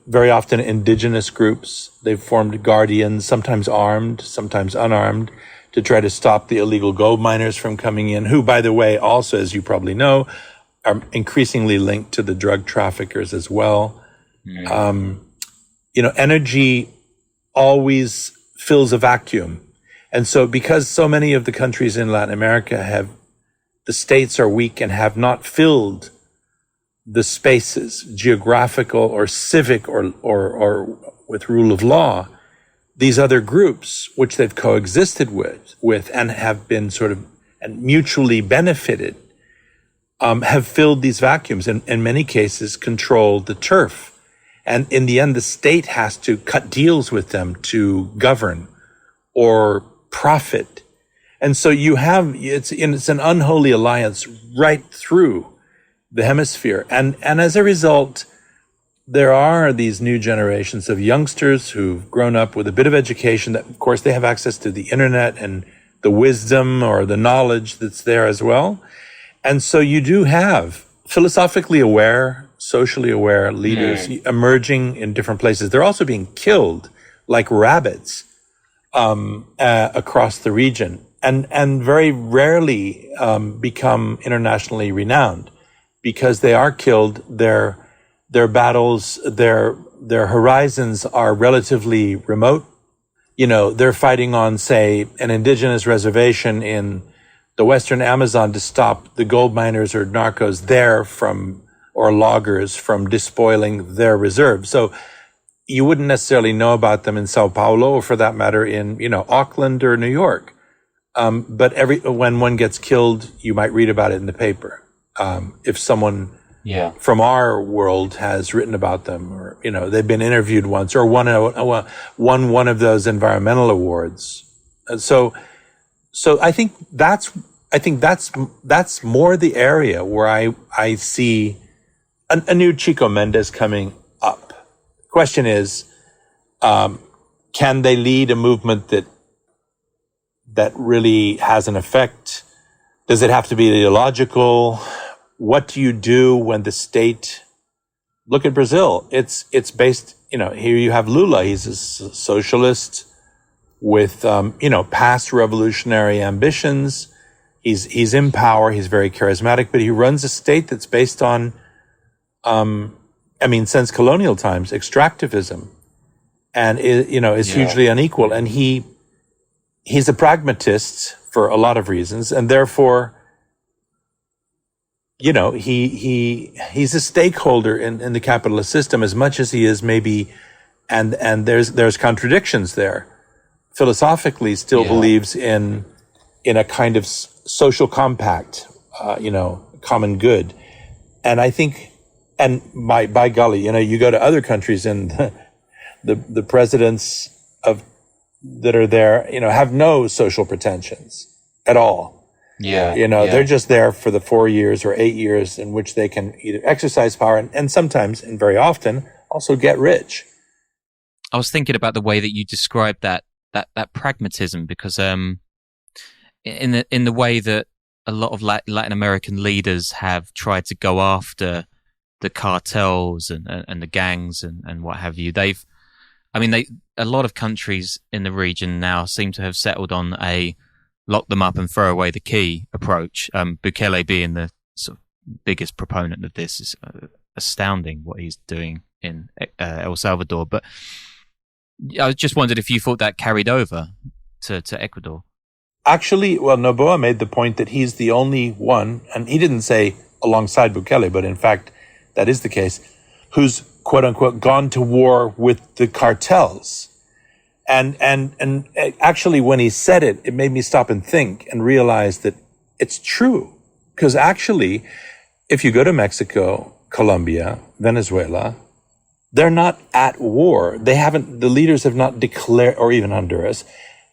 Speaker 2: very often indigenous groups, they've formed guardians, sometimes armed, sometimes unarmed, to try to stop the illegal gold miners from coming in, who, by the way, also, as you probably know, are increasingly linked to the drug traffickers as well. Energy always fills a vacuum. And so because so many of the countries in Latin America the states are weak and have not filled the spaces, geographical or civic or with rule of law, these other groups, which they've coexisted with and have been sort of and mutually benefited, have filled these vacuums and in many cases controlled the turf. And in the end, the state has to cut deals with them to govern or profit. And so it's an unholy alliance right through the hemisphere. And as a result, there are these new generations of youngsters who've grown up with a bit of education that, of course, they have access to the internet and the wisdom or the knowledge that's there as well. And so you do have philosophically aware, socially aware leaders emerging in different places. They're also being killed like rabbits across the region and very rarely become internationally renowned because they are killed. Their battles, their horizons are relatively remote. They're fighting on, say, an indigenous reservation in the Western Amazon to stop the gold miners or narcos there or loggers from despoiling their reserves. So you wouldn't necessarily know about them in Sao Paulo or, for that matter, in, Auckland or New York. But when one gets killed, you might read about it in the paper. If someone from our world has written about them, or they've been interviewed once, or won one of those environmental awards. So I think that's more the area where I see a new Chico Mendes coming up. Question is, can they lead a movement that really has an effect? Does it have to be ideological? What do you do when the state, look at Brazil, it's based, here you have Lula, he's a socialist with, past revolutionary ambitions. He's in power, he's very charismatic, but he runs a state that's based on, since colonial times, extractivism, and is hugely unequal. And he's a pragmatist for a lot of reasons, and therefore, he's a stakeholder in the capitalist system as much as he is maybe, and there's contradictions there. Philosophically, still believes in a kind of social compact, common good. And I think, and by golly, you go to other countries and the presidents that are there, have no social pretensions at all. They're just there for the 4 years or 8 years in which they can either exercise power and sometimes, and very often, also get rich.
Speaker 1: I was thinking about the way that you described that pragmatism, because in the way that a lot of Latin American leaders have tried to go after the cartels and the gangs and what have you. A lot of countries in the region now seem to have settled on a lock them up and throw away the key approach. Bukele being the sort of biggest proponent of this. Is astounding what he's doing in El Salvador. But I just wondered if you thought that carried over to Ecuador. Actually,
Speaker 2: well, Noboa made the point that he's the only one, and he didn't say alongside Bukele, but in fact, that is the case, who's quote unquote gone to war with the cartels. And actually, when he said it, it made me stop and think and realize that it's true. Because actually, if you go to Mexico, Colombia, Venezuela, they're not at war. The leaders have not declared, or even Honduras,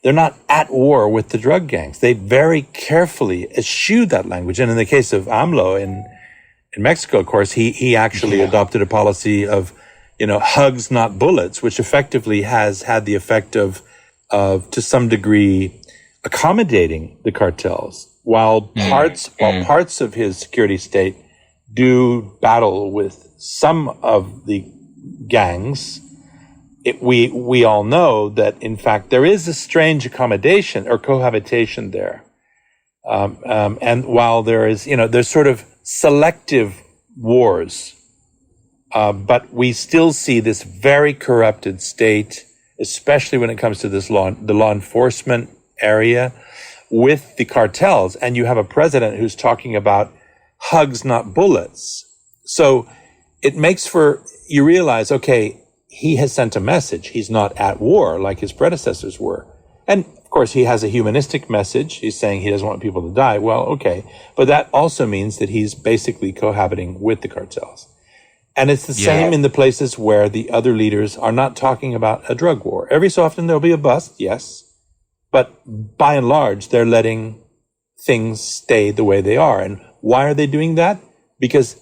Speaker 2: they're not at war with the drug gangs. They very carefully eschew that language. And in the case of AMLO in Mexico, of course, he actually adopted a policy of, hugs, not bullets, which effectively has had the effect of to some degree accommodating the cartels, while parts of his security state do battle with some of the gangs. We all know that, in fact, there is a strange accommodation or cohabitation there. And while there is, there's sort of selective wars, but we still see this very corrupted state, especially when it comes to the law enforcement area with the cartels. And you have a president who's talking about hugs, not bullets. So it makes you realize, okay, he has sent a message. He's not at war like his predecessors were. And of course, he has a humanistic message. He's saying he doesn't want people to die. Well, okay. But that also means that he's basically cohabiting with the cartels. And it's the same in the places where the other leaders are not talking about a drug war. Every so often there'll be a bust, yes. But by and large, they're letting things stay the way they are. And why are they doing that? Because,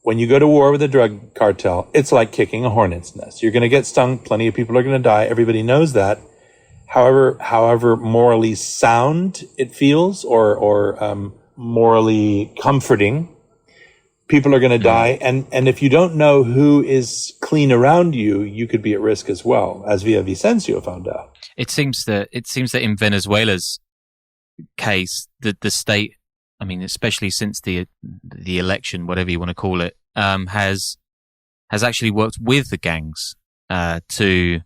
Speaker 2: when you go to war with a drug cartel, it's like kicking a hornet's nest. You're going to get stung. Plenty of people are going to die. Everybody knows that. However morally sound it feels or morally comforting, people are going to die. And if you don't know who is clean around you, you could be at risk as well, as Villavicencio found out.
Speaker 1: It seems that in Venezuela's case, the state, especially since the election, whatever you want to call it, has actually worked with the gangs to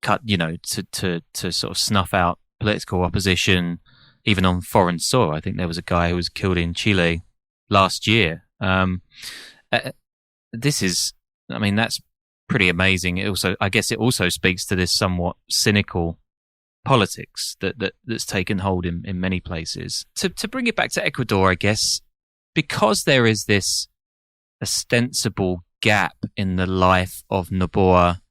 Speaker 1: cut, to sort of snuff out political opposition, even on foreign soil. I think there was a guy who was killed in Chile last year. This is, that's pretty amazing. I guess it also speaks to this somewhat cynical politics that's taken hold in many places. To bring it back to Ecuador, I guess, because there is this ostensible gap in the life of Noboa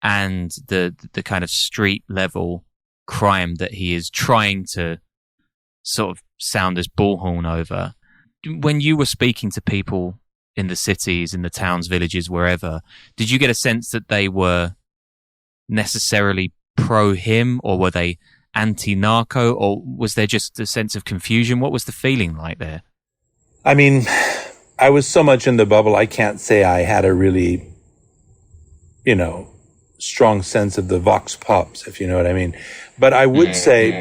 Speaker 1: and the kind of street level crime that he is trying to sort of sound as bullhorn over. When you were speaking to people in the cities, in the towns, villages, wherever, did you get a sense that they were necessarily pro him, or were they anti-narco, or was there just a sense of confusion? What was the feeling like there?
Speaker 2: I was so much in the bubble, I can't say I had a really, strong sense of the vox pops, if you know what I mean. But I would say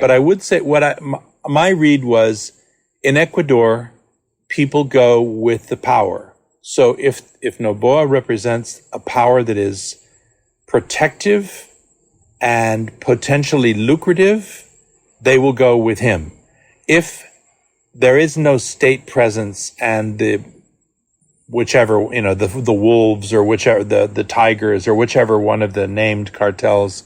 Speaker 2: my read was, in Ecuador, people go with the power. So if Noboa represents a power that is protective and potentially lucrative, they will go with him. If there is no state presence and the wolves or whichever, the tigers or whichever one of the named cartels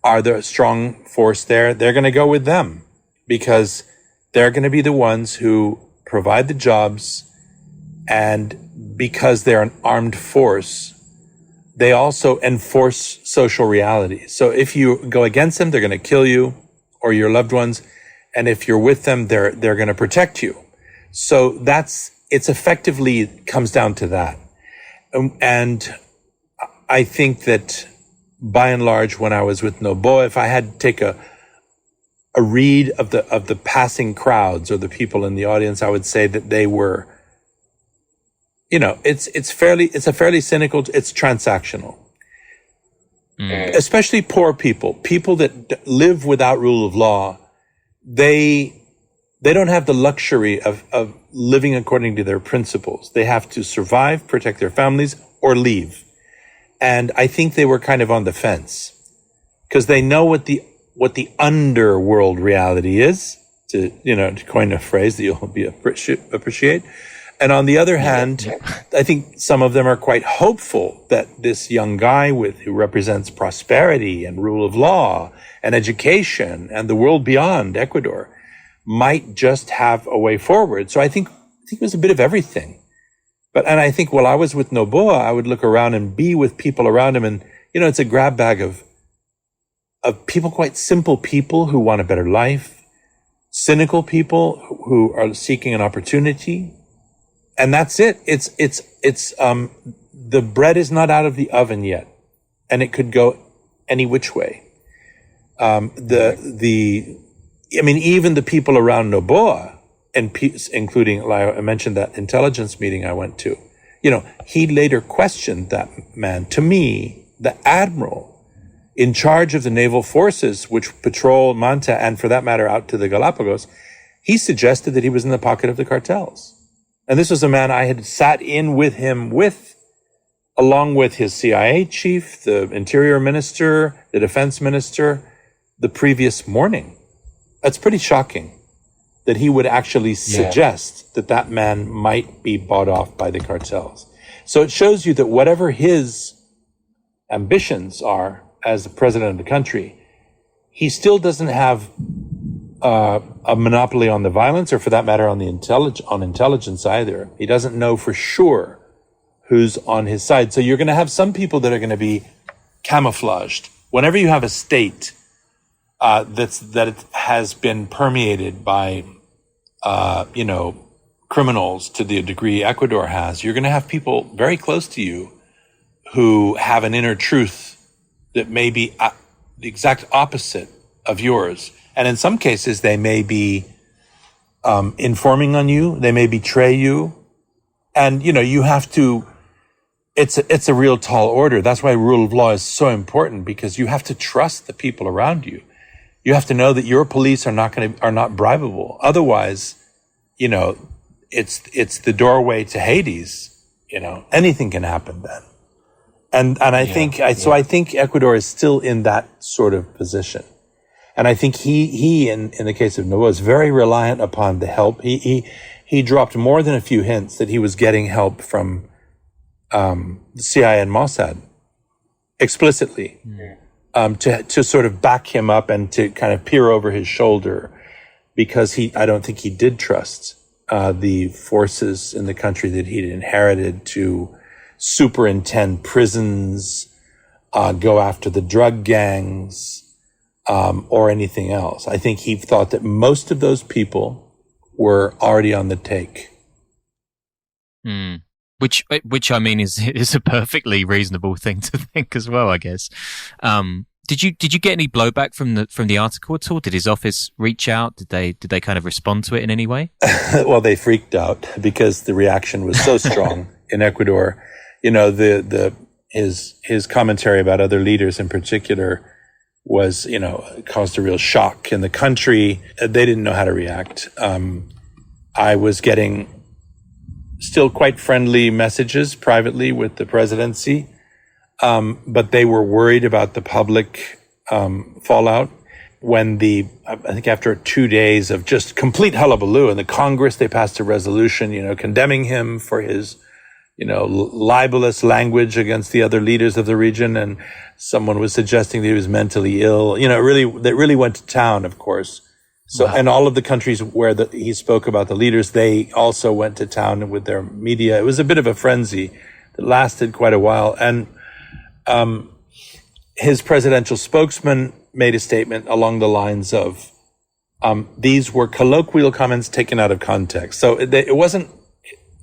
Speaker 2: are the strong force there, they're going to go with them because they're going to be the ones who provide the jobs, and because they're an armed force, they also enforce social reality. So if you go against them, they're going to kill you or your loved ones. And if you're with them, they're going to protect you. So it's effectively comes down to that. And I think that by and large, when I was with Noboa, if I had to take a read of the passing crowds or the people in the audience, I would say that they were, it's a fairly cynical, it's transactional. Especially poor people that live without rule of law. They don't have the luxury of living according to their principles. They have to survive, protect their families, or leave. And I think they were kind of on the fence because they know what the underworld reality is, to coin a phrase that you'll appreciate. And on the other hand, I think some of them are quite hopeful that this young guy who represents prosperity and rule of law and education and the world beyond Ecuador might just have a way forward. So I think it was a bit of everything. And I think while I was with Noboa, I would look around and be with people around him. And, it's a grab bag of people, quite simple people who want a better life, cynical people who are seeking an opportunity. And that's it. It's the bread is not out of the oven yet, and it could go any which way. Even the people around Noboa, including, I mentioned that intelligence meeting I went to, he later questioned that man. To me, the admiral in charge of the naval forces, which patrol Manta and for that matter out to the Galapagos, he suggested that he was in the pocket of the cartels. And this was a man I had sat in with him along with his CIA chief, the interior minister, the defense minister, the previous morning. That's pretty shocking that he would actually suggest that man might be bought off by the cartels. So it shows you that whatever his ambitions are as the president of the country, he still doesn't have a monopoly on the violence, or for that matter, on intelligence either. He doesn't know for sure who's on his side. So you're going to have some people that are going to be camouflaged. Whenever you have a state that it has been permeated by, criminals to the degree Ecuador has, you're going to have people very close to you who have an inner truth that may be the exact opposite of yours. And in some cases, they may be informing on you. They may betray you. And, you have to, it's a real tall order. That's why rule of law is so important, because you have to trust the people around you. You have to know that your police are not bribable. Otherwise, it's the doorway to Hades. Anything can happen then. And I think Ecuador is still in that sort of position. And I think he in the case of Noboa, is very reliant upon the help. He dropped more than a few hints that he was getting help from the CIA and Mossad explicitly, to sort of back him up and to kind of peer over his shoulder, because I don't think he did trust the forces in the country that he'd inherited to superintend prisons, go after the drug gangs, or anything else. I think he thought that most of those people were already on the take.
Speaker 1: Which I mean is a perfectly reasonable thing to think as well, I guess. Did you get any blowback from the article at all? Did his office reach out? Did they kind of respond to it in any way?
Speaker 2: Well, they freaked out because the reaction was so strong in Ecuador. His commentary about other leaders in particular was, caused a real shock in the country. They didn't know how to react. I was getting still quite friendly messages privately with the presidency, but they were worried about the public fallout. When I think after 2 days of just complete hullabaloo in the Congress, they passed a resolution, condemning him for his libelous language against the other leaders of the region, and someone was suggesting that he was mentally ill. They really went to town, of course. So, wow. And all of the countries where he spoke about the leaders, they also went to town with their media. It was a bit of a frenzy that lasted quite a while. And his presidential spokesman made a statement along the lines of, these were colloquial comments taken out of context. So it wasn't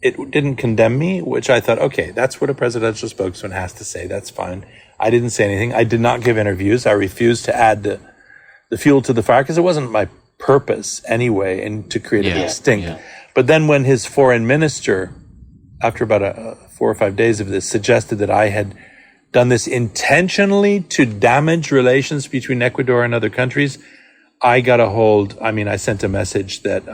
Speaker 2: it didn't condemn me, which I thought, okay, that's what a presidential spokesman has to say. That's fine. I didn't say anything. I did not give interviews. I refused to add the fuel to the fire because it wasn't my purpose anyway, and to create a stink. Yeah. But then when his foreign minister, after about 4 or 5 days of this, suggested that I had done this intentionally to damage relations between Ecuador and other countries, I got a hold. I mean, I sent a message that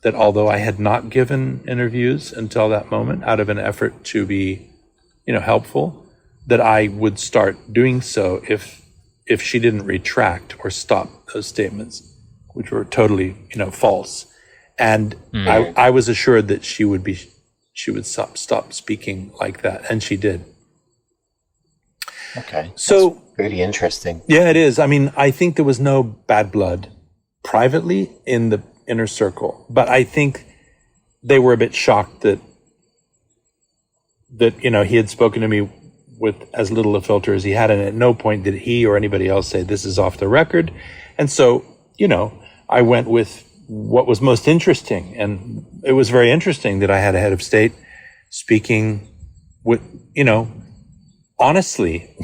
Speaker 2: that although I had not given interviews until that moment, out of an effort to be, helpful, that I would start doing so if she didn't retract or stop those statements, which were totally, false. And I was assured that she would stop speaking like that, and she did.
Speaker 3: Okay.
Speaker 2: So
Speaker 3: that's really interesting.
Speaker 2: Yeah, it is. I mean, I think there was no bad blood privately in the inner circle, but I think they were a bit shocked that he had spoken to me with as little a filter as he had, and at no point did he or anybody else say this is off the record. And so, I went with what was most interesting, and it was very interesting that I had a head of state speaking with, honestly,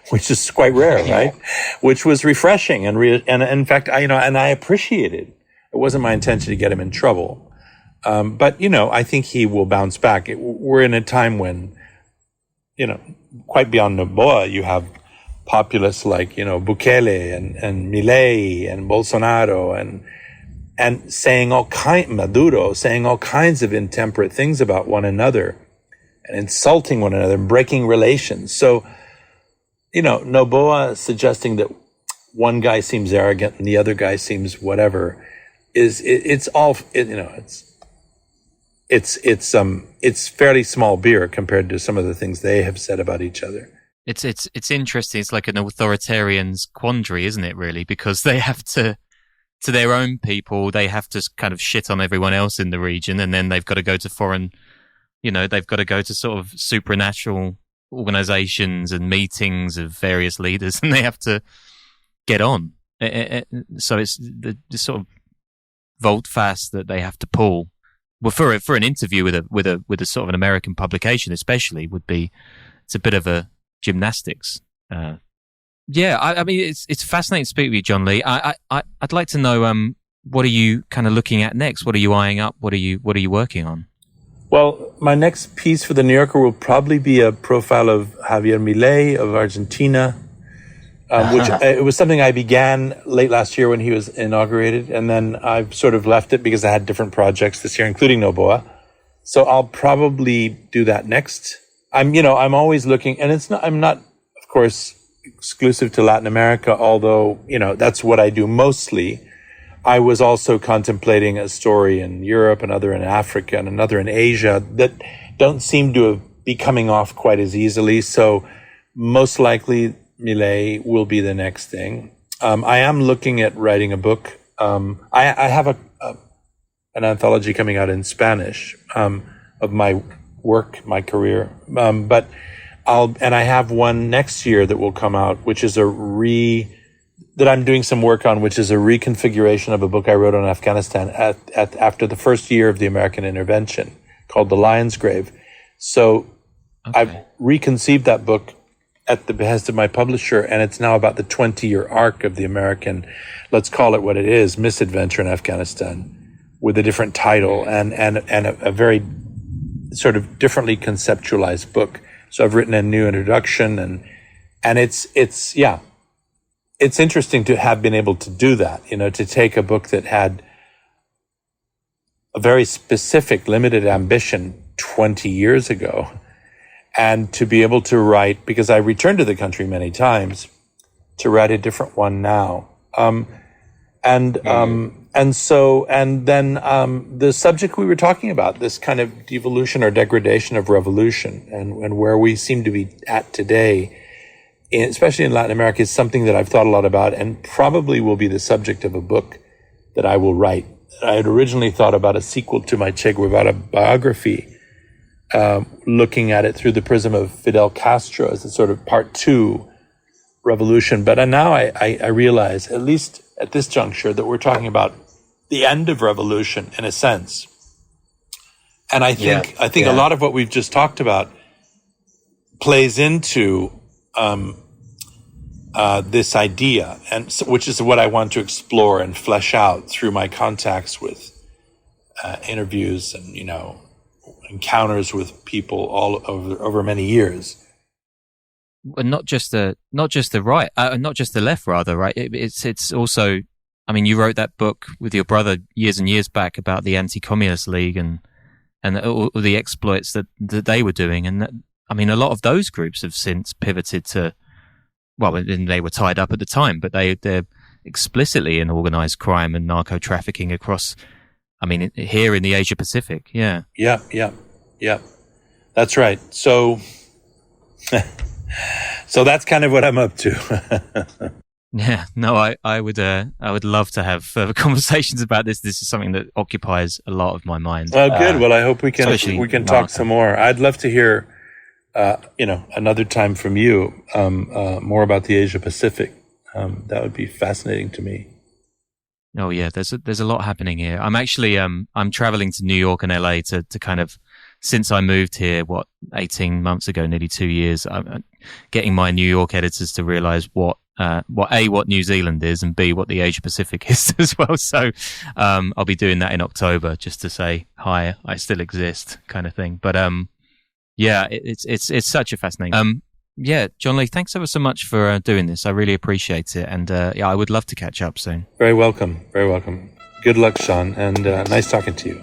Speaker 2: which is quite rare, right? Which was refreshing and in fact, I appreciated. It wasn't my intention to get him in trouble, but I think he will bounce back. We're in a time when, quite beyond Noboa, you have populists like Bukele and Milei and Bolsonaro and Maduro saying all kinds of intemperate things about one another, and insulting one another and breaking relations. So, Noboa suggesting that one guy seems arrogant and the other guy seems whatever it's fairly small beer compared to some of the things they have said about each other.
Speaker 1: It's interesting. It's like an authoritarian's quandary, isn't it, really? Because they have to their own people, they have to kind of shit on everyone else in the region, and then they've got to go to foreign, they've got to go to sort of supernatural organizations and meetings of various leaders, and they have to get on. So it's the sort of volte-face that they have to pull. Well, for an interview with a sort of an American publication, especially, it's a bit of a gymnastics. I mean, it's fascinating to speak with you, Jon Lee. I'd like to know what are you kind of looking at next? What are you eyeing up? What are you working on?
Speaker 2: Well, my next piece for the New Yorker will probably be a profile of Javier Milei of Argentina, which it was something I began late last year when he was inaugurated, and then I've sort of left it because I had different projects this year, including Noboa. So I'll probably do that next. I'm always looking, and I'm not, of course, exclusive to Latin America, although, that's what I do mostly. I was also contemplating a story in Europe, another in Africa, and another in Asia that don't seem to be coming off quite as easily. So most likely Milei will be the next thing. I am looking at writing a book. I have an anthology coming out in Spanish of my work, my career. But I have one next year that will come out, which is that I'm doing some work on, which is a reconfiguration of a book I wrote on Afghanistan after the first year of the American intervention, called The Lion's Grave. So I've reconceived that book at the behest of my publisher, and it's now about the 20-year arc of the American, let's call it what it is, misadventure in Afghanistan, with a different title and a very sort of differently conceptualized book. So I've written a new introduction, and it's interesting to have been able to do that, to take a book that had a very specific, limited ambition 20 years ago, and to be able to write, because I returned to the country many times, to write a different one now. And then the subject we were talking about, this kind of devolution or degradation of revolution, and where we seem to be at today, especially in Latin America, is something that I've thought a lot about, and probably will be the subject of a book that I will write. I had originally thought about a sequel to my Che Guevara biography, looking at it through the prism of Fidel Castro as a sort of part 2 revolution. But now I realize, at least at this juncture, that we're talking about the end of revolution in a sense. And I think a lot of what we've just talked about plays into this idea, and which is what I want to explore and flesh out through my contacts with interviews and encounters with people all over many years.
Speaker 1: And not just the right, not just the left, rather, right? It's also, I mean, you wrote that book with your brother years and years back about the Anti-Communist League and all the exploits that they were doing, and that, I mean, a lot of those groups have since pivoted to, well, and they were tied up at the time, but they're explicitly in organized crime and narco trafficking across, I mean, here in the Asia Pacific. Yeah.
Speaker 2: Yeah. That's right. So that's kind of what I'm up to.
Speaker 1: Yeah, no, I would love to have further conversations about this. This is something that occupies a lot of my mind.
Speaker 2: Oh, good. Well, I hope we can talk some more. I'd love to hear, another time from you, more about the Asia Pacific. That would be fascinating to me.
Speaker 1: Oh yeah, there's a lot happening here. I'm actually I'm traveling to New York and LA to kind of, since I moved here, 18 months ago, nearly 2 years, I'm getting my New York editors to realize what New Zealand is, and B, what the Asia Pacific is as well. So I'll be doing that in October, just to say hi, I still exist, kind of thing. But yeah, it's such a fascinating. Yeah, Jon Lee, thanks ever so much for doing this. I really appreciate it, and I would love to catch up soon.
Speaker 2: Very welcome. Very welcome. Good luck, Sean, and nice talking to you.